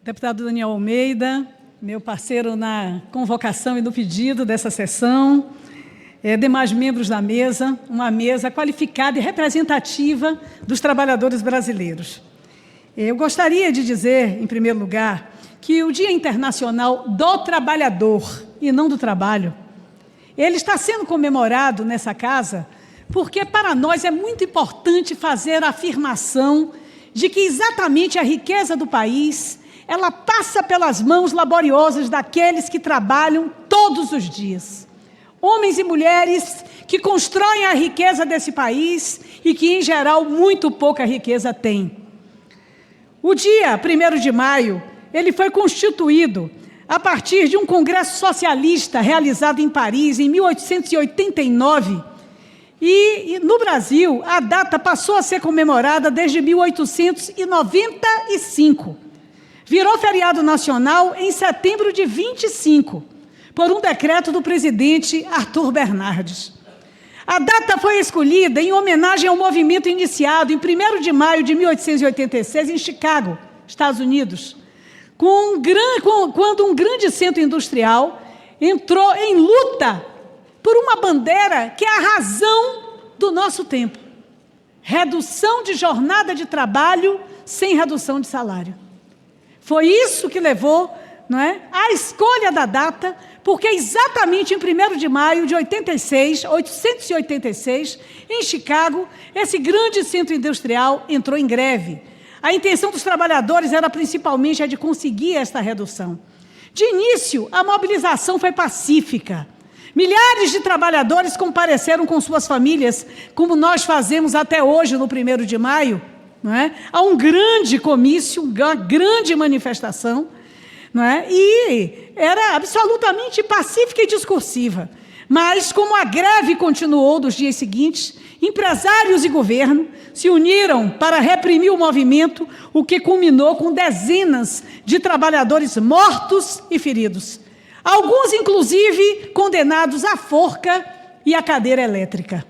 Deputado Daniel Almeida, meu parceiro na convocação e no pedido dessa sessão, demais membros da mesa, uma mesa qualificada e representativa dos trabalhadores brasileiros. Eu gostaria de dizer, em primeiro lugar, que o Dia Internacional do Trabalhador, e não do trabalho, ele está sendo comemorado nessa casa porque para nós é muito importante fazer a afirmação de que exatamente a riqueza do país, ela passa pelas mãos laboriosas daqueles que trabalham todos os dias. Homens e mulheres que constroem a riqueza desse país e que, em geral, muito pouca riqueza têm. O dia 1º de maio, ele foi constituído a partir de um congresso socialista realizado em Paris, em 1889, e no Brasil, a data passou a ser comemorada desde 1895. Virou feriado nacional em setembro de 25, por um decreto do presidente Arthur Bernardes. A data foi escolhida em homenagem ao movimento iniciado em 1º de maio de 1886, em Chicago, Estados Unidos, quando um grande centro industrial entrou em luta por uma bandeira que é a razão do nosso tempo: redução de jornada de trabalho sem redução de salário. Foi isso que levou, à escolha da data, porque exatamente em 1º de maio de 886, em Chicago, esse grande centro industrial entrou em greve. A intenção dos trabalhadores era principalmente a de conseguir esta redução. De início, a mobilização foi pacífica. Milhares de trabalhadores compareceram com suas famílias, como nós fazemos até hoje no 1º de maio, a um grande comício, uma grande manifestação, e era absolutamente pacífica e discursiva. Mas, como a greve continuou nos dias seguintes, empresários e governo se uniram para reprimir o movimento, o que culminou com dezenas de trabalhadores mortos e feridos. Alguns, inclusive, condenados à forca e à cadeira elétrica.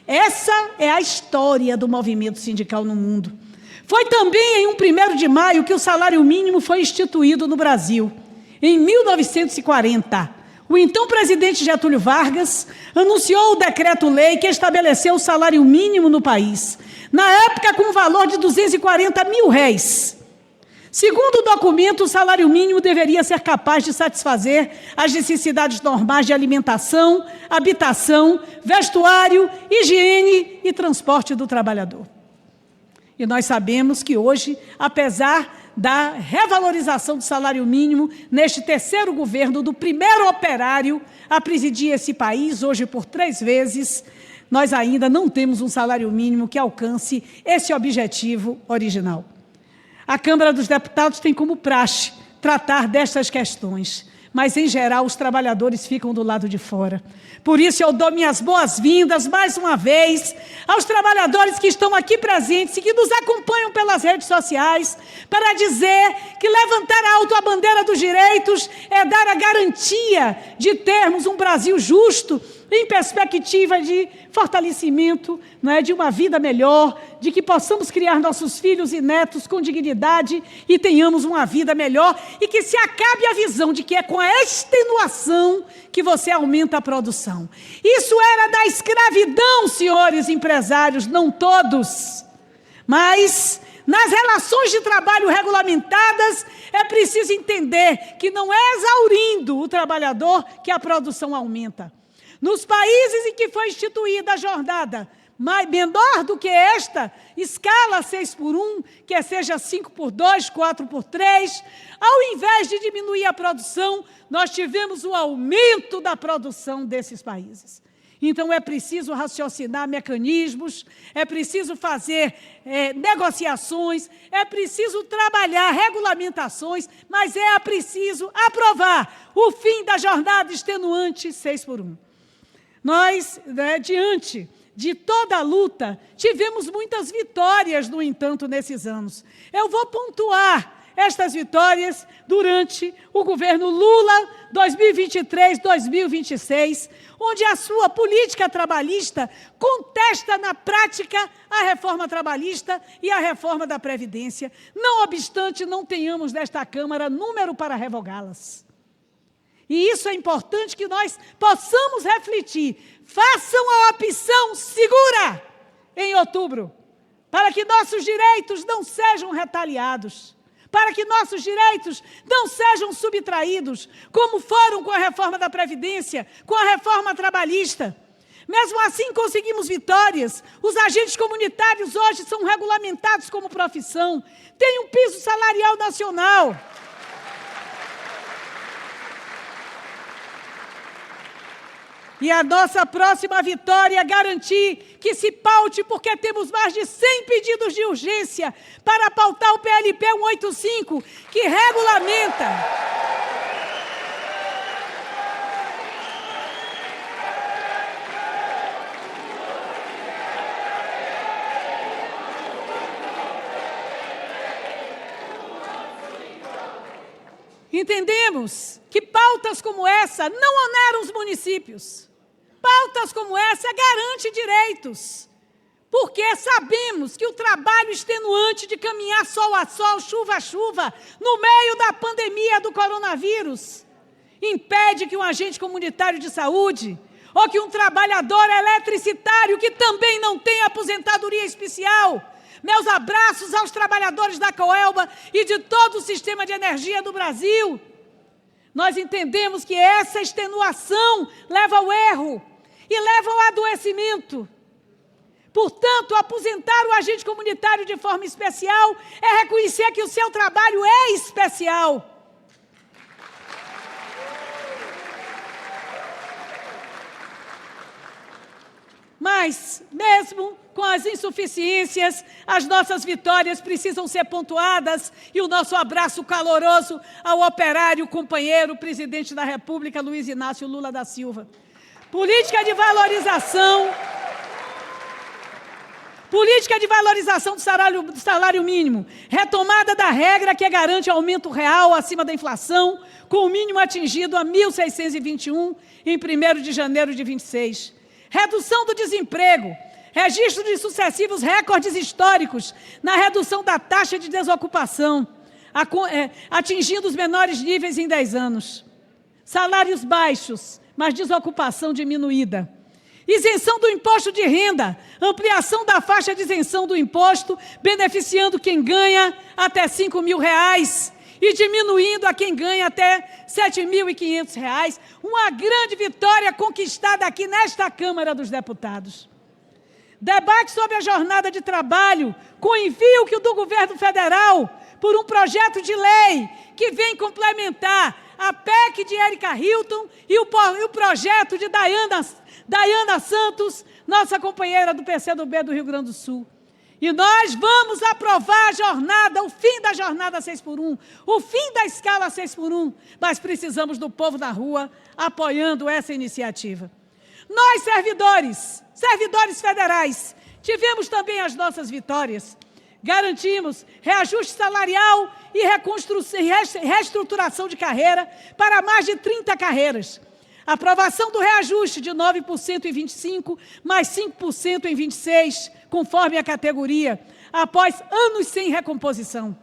Essa é a história do movimento sindical no mundo. Foi também em 1º de maio que o salário mínimo foi instituído no Brasil. Em 1940, o então presidente Getúlio Vargas anunciou o decreto-lei que estabeleceu o salário mínimo no país, na época com o valor de R$240 mil. Segundo o documento, o salário mínimo deveria ser capaz de satisfazer as necessidades normais de alimentação, habitação, vestuário, higiene e transporte do trabalhador. E nós sabemos que hoje, apesar da revalorização do salário mínimo, neste terceiro governo do primeiro operário a presidir esse país, hoje por 3 vezes, nós ainda não temos um salário mínimo que alcance esse objetivo original. A Câmara dos Deputados tem como praxe tratar destas questões, mas, em geral, os trabalhadores ficam do lado de fora. Por isso, eu dou minhas boas-vindas, mais uma vez, aos trabalhadores que estão aqui presentes e que nos acompanham pelas redes sociais, para dizer que levantar alto a bandeira dos direitos é dar a garantia de termos um Brasil justo, em perspectiva de fortalecimento, de uma vida melhor, de que possamos criar nossos filhos e netos com dignidade e tenhamos uma vida melhor, e que se acabe a visão de que é com a extenuação que você aumenta a produção. Isso era da escravidão, senhores empresários, não todos, mas nas relações de trabalho regulamentadas é preciso entender que não é exaurindo o trabalhador que a produção aumenta. Nos países em que foi instituída a jornada menor do que esta, escala 6x1, que seja 5x2, 4x3, ao invés de diminuir a produção, nós tivemos o aumento da produção desses países. Então, é preciso raciocinar mecanismos, é preciso fazer negociações, é preciso trabalhar regulamentações, mas é preciso aprovar o fim da jornada extenuante 6x1. Nós, diante de toda a luta, tivemos muitas vitórias, no entanto, nesses anos. Eu vou pontuar estas vitórias durante o governo Lula 2023-2026, onde a sua política trabalhista contesta na prática a reforma trabalhista e a reforma da Previdência, não obstante não tenhamos nesta Câmara número para revogá-las. E isso é importante que nós possamos refletir. Façam a opção segura em outubro, para que nossos direitos não sejam retaliados, para que nossos direitos não sejam subtraídos, como foram com a reforma da Previdência, com a reforma trabalhista. Mesmo assim, conseguimos vitórias. Os agentes comunitários hoje são regulamentados como profissão, têm um piso salarial nacional. E a nossa próxima vitória é garantir que se paute, porque temos mais de 100 pedidos de urgência para pautar o PLP 185, que regulamenta. Entendemos que pautas como essa não oneram os municípios. Pautas como essa garantem direitos, porque sabemos que o trabalho extenuante de caminhar sol a sol, chuva a chuva, no meio da pandemia do coronavírus, impede que um agente comunitário de saúde ou que um trabalhador eletricitário que também não tem aposentadoria especial. Meus abraços aos trabalhadores da Coelba e de todo o sistema de energia do Brasil. Nós entendemos que essa extenuação leva ao erro e leva ao adoecimento. Portanto, aposentar o agente comunitário de forma especial é reconhecer que o seu trabalho é especial. Mas, mesmo com as insuficiências, as nossas vitórias precisam ser pontuadas e o nosso abraço caloroso ao operário, companheiro, presidente da República, Luiz Inácio Lula da Silva. Política de valorização do salário mínimo, retomada da regra que garante aumento real acima da inflação, com o mínimo atingido a R$ 1.621 em 1º de janeiro de 26. Redução do desemprego, registro de sucessivos recordes históricos na redução da taxa de desocupação, atingindo os menores níveis em 10 anos. Salários baixos, mas desocupação diminuída. Isenção do imposto de renda, ampliação da faixa de isenção do imposto, beneficiando quem ganha até R$ 5.000 e diminuindo a quem ganha até R$ 7.500. Uma grande vitória conquistada aqui nesta Câmara dos Deputados. Debate sobre a jornada de trabalho, com envio do governo federal por um projeto de lei que vem complementar a PEC de Érica Hilton e o projeto de Dayana Santos, nossa companheira do PCdoB do Rio Grande do Sul. E nós vamos aprovar a jornada, o fim da jornada 6x1, o fim da escala 6x1, mas precisamos do povo da rua apoiando essa iniciativa. Nós, servidores federais, tivemos também as nossas vitórias. Garantimos reajuste salarial e reestruturação de carreira para mais de 30 carreiras. Aprovação do reajuste de 9% em 25, mais 5% em 26, conforme a categoria, após anos sem recomposição.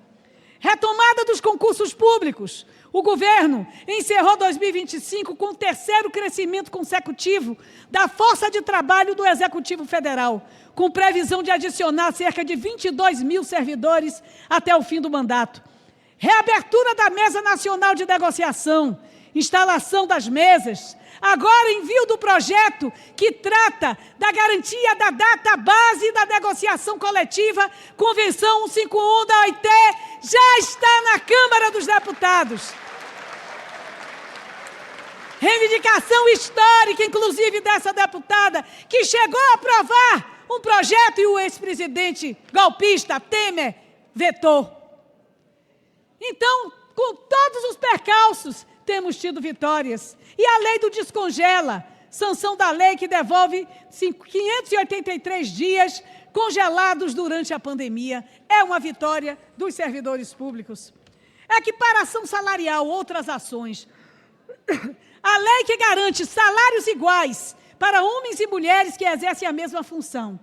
Retomada dos concursos públicos. O governo encerrou 2025 com o 3º crescimento consecutivo da força de trabalho do Executivo Federal, com previsão de adicionar cerca de 22 mil servidores até o fim do mandato. Reabertura da Mesa Nacional de Negociação, instalação das mesas, agora envio do projeto que trata da garantia da data base da negociação coletiva, Convenção 151 da OIT, já está na Câmara dos Deputados. Reivindicação histórica, inclusive, dessa deputada, que chegou a aprovar um projeto e o ex-presidente golpista Temer vetou. Então, com todos os percalços, temos tido vitórias. E a lei do descongela, sanção da lei que devolve 583 dias congelados durante a pandemia, é uma vitória dos servidores públicos. equiparação salarial, outras ações. A lei que garante salários iguais para homens e mulheres que exercem a mesma função.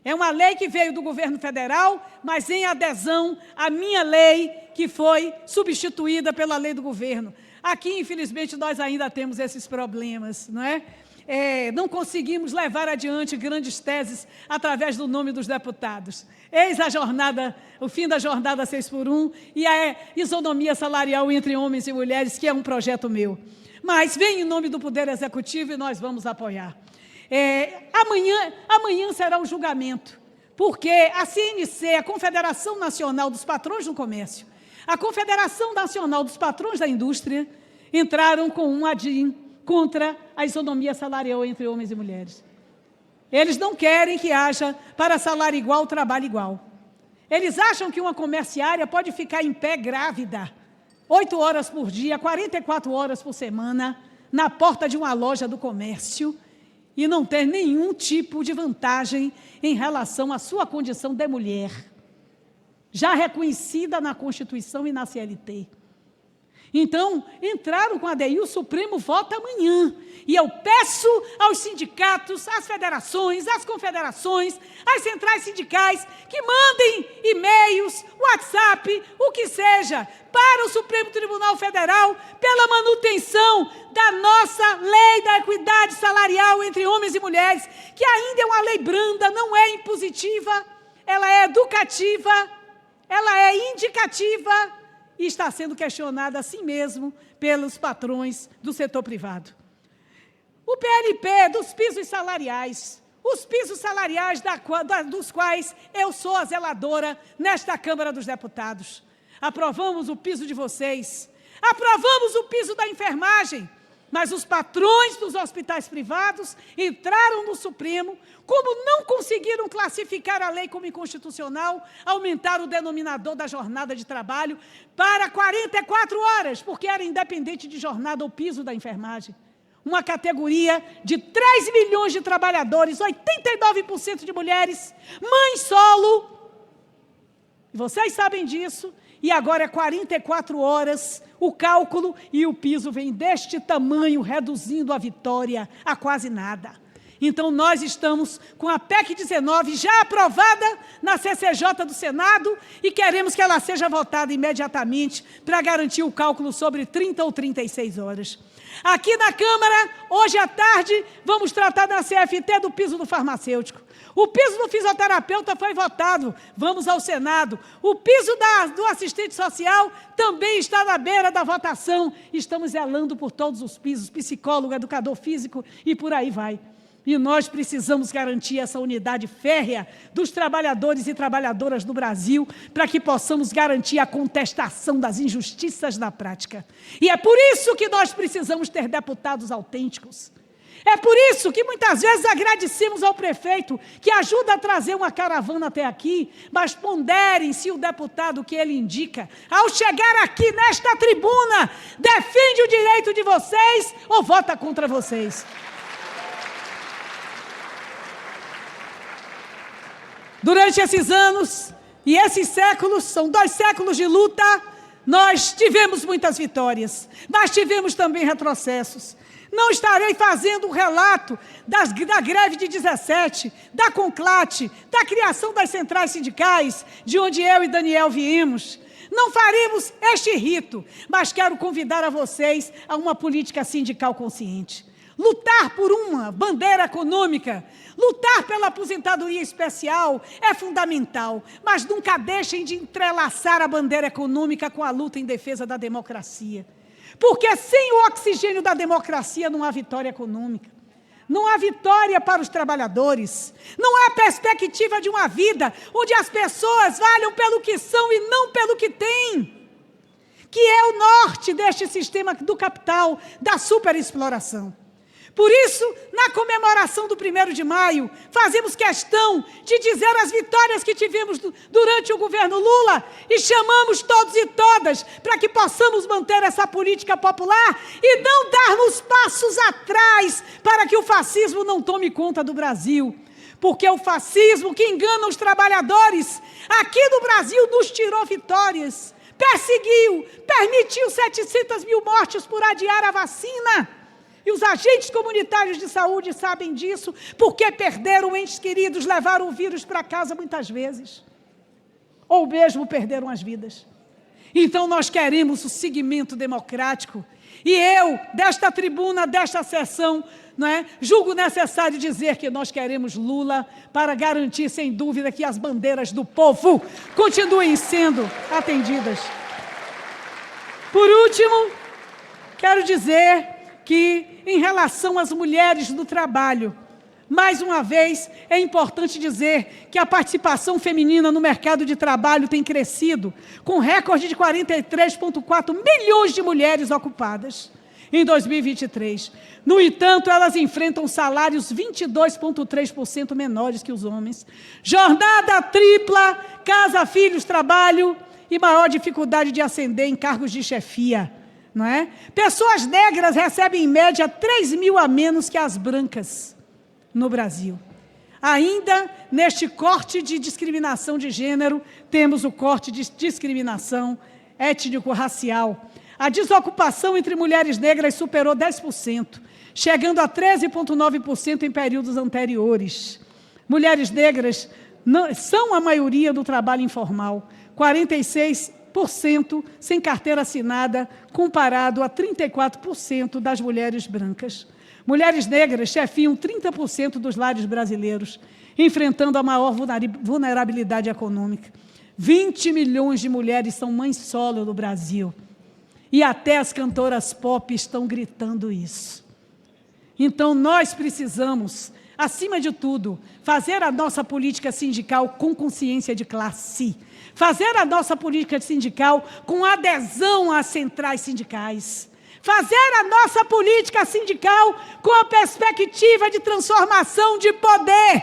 É uma lei que veio do governo federal, mas em adesão à minha lei, que foi substituída pela lei do governo. Aqui, infelizmente, nós ainda temos esses problemas, não é? Não conseguimos levar adiante grandes teses através do nome dos deputados. Eis a jornada, o fim da jornada 6x1 e a isonomia salarial entre homens e mulheres, que é um projeto meu. Mas vem em nome do Poder Executivo e nós vamos apoiar. Amanhã será o julgamento, porque a CNC, a Confederação Nacional dos Patrões do Comércio, a Confederação Nacional dos Patrões da Indústria, entraram com um ADIM contra a isonomia salarial entre homens e mulheres. Eles não querem que haja, para salário igual, trabalho igual. Eles acham que uma comerciária pode ficar em pé grávida, 8 horas por dia, 44 horas por semana, na porta de uma loja do comércio, e não ter nenhum tipo de vantagem em relação à sua condição de mulher, já reconhecida na Constituição e na CLT. Então, entraram com a ADI, o Supremo vota amanhã. E eu peço aos sindicatos, às federações, às confederações, às centrais sindicais, que mandem e-mails, WhatsApp, o que seja, para o Supremo Tribunal Federal, pela manutenção da nossa lei da equidade salarial entre homens e mulheres, que ainda é uma lei branda, não é impositiva, ela é educativa, ela é indicativa, e está sendo questionada assim mesmo pelos patrões do setor privado. O PLP dos pisos salariais, os pisos salariais dos quais eu sou a zeladora nesta Câmara dos Deputados. Aprovamos o piso de vocês, aprovamos o piso da enfermagem, mas os patrões dos hospitais privados entraram no Supremo, como não conseguiram classificar a lei como inconstitucional, aumentaram o denominador da jornada de trabalho para 44 horas, porque era independente de jornada o piso da enfermagem. Uma categoria de 3 milhões de trabalhadores, 89% de mulheres, mãe solo. Vocês sabem disso. E agora é 44 horas o cálculo e o piso vem deste tamanho, reduzindo a vitória a quase nada. Então, nós estamos com a PEC 19 já aprovada na CCJ do Senado e queremos que ela seja votada imediatamente para garantir o cálculo sobre 30 ou 36 horas. Aqui na Câmara, hoje à tarde, vamos tratar na CFT do piso do farmacêutico. O piso do fisioterapeuta foi votado, vamos ao Senado. O piso do assistente social também está na beira da votação. Estamos zelando por todos os pisos, psicólogo, educador físico e por aí vai. E nós precisamos garantir essa unidade férrea dos trabalhadores e trabalhadoras do Brasil para que possamos garantir a contestação das injustiças na prática. E é por isso que nós precisamos ter deputados autênticos. É por isso que muitas vezes agradecemos ao prefeito que ajuda a trazer uma caravana até aqui, mas ponderem se o deputado que ele indica, ao chegar aqui nesta tribuna, defende o direito de vocês ou vota contra vocês. Durante esses anos e esses séculos, são 2 séculos de luta, nós tivemos muitas vitórias, mas tivemos também retrocessos. Não estarei fazendo um relato da greve de 17, da Conclate, da criação das centrais sindicais, de onde eu e Daniel viemos. Não faremos este rito, mas quero convidar a vocês a uma política sindical consciente. Lutar por uma bandeira econômica, lutar pela aposentadoria especial é fundamental, mas nunca deixem de entrelaçar a bandeira econômica com a luta em defesa da democracia. Porque sem o oxigênio da democracia não há vitória econômica, não há vitória para os trabalhadores, não há perspectiva de uma vida onde as pessoas valham pelo que são e não pelo que têm, que é o norte deste sistema do capital, da superexploração. Por isso, na comemoração do 1º de maio, fazemos questão de dizer as vitórias que tivemos durante o governo Lula e chamamos todos e todas para que possamos manter essa política popular e não darmos passos atrás para que o fascismo não tome conta do Brasil. Porque o fascismo que engana os trabalhadores aqui no Brasil nos tirou vitórias. perseguiu, permitiu 700 mil mortes por adiar a vacina. E os agentes comunitários de saúde sabem disso, porque perderam entes queridos, levaram o vírus para casa muitas vezes. Ou mesmo perderam as vidas. Então nós queremos o segmento democrático. E eu, desta tribuna, desta sessão, julgo necessário dizer que nós queremos Lula para garantir, sem dúvida, que as bandeiras do povo continuem sendo atendidas. Por último, quero dizer que, em relação às mulheres no trabalho, mais uma vez, é importante dizer que a participação feminina no mercado de trabalho tem crescido, com recorde de 43,4 milhões de mulheres ocupadas em 2023. No entanto, elas enfrentam salários 22,3% menores que os homens, jornada tripla, casa, filhos, trabalho e maior dificuldade de ascender em cargos de chefia. Não é? Pessoas negras recebem, em média, 3 mil a menos que as brancas no Brasil. Ainda neste corte de discriminação de gênero, temos o corte de discriminação étnico-racial. A desocupação entre mulheres negras superou 10%, chegando a 13,9% em períodos anteriores. Mulheres negras são a maioria do trabalho informal, 46% sem carteira assinada, comparado a 34% das mulheres brancas. Mulheres negras chefiam 30% dos lares brasileiros, enfrentando a maior vulnerabilidade econômica. 20 milhões de mulheres são mães solo no Brasil. E até as cantoras pop estão gritando isso. Então, nós precisamos, acima de tudo, fazer a nossa política sindical com consciência de classe. Fazer a nossa política sindical com adesão às centrais sindicais. Fazer a nossa política sindical com a perspectiva de transformação de poder.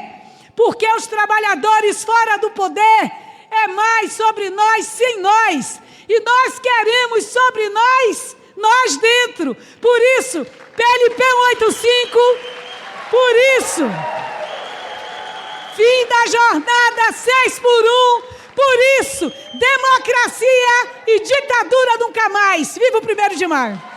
Porque os trabalhadores fora do poder é mais sobre nós, sem nós. E nós queremos sobre nós, nós dentro. Por isso, PLP 185, por isso, fim da jornada 6 por 1, por isso, democracia e ditadura nunca mais. Viva o 1º de maio.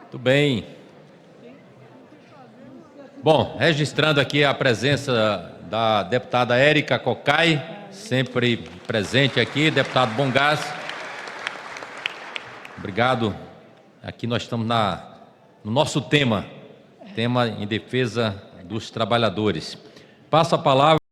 Muito bem. Bom, registrando aqui a presença da deputada Érica Cocai, sempre presente aqui, deputado Bongás. Obrigado. Aqui nós estamos no nosso tema em defesa dos trabalhadores. Passo a palavra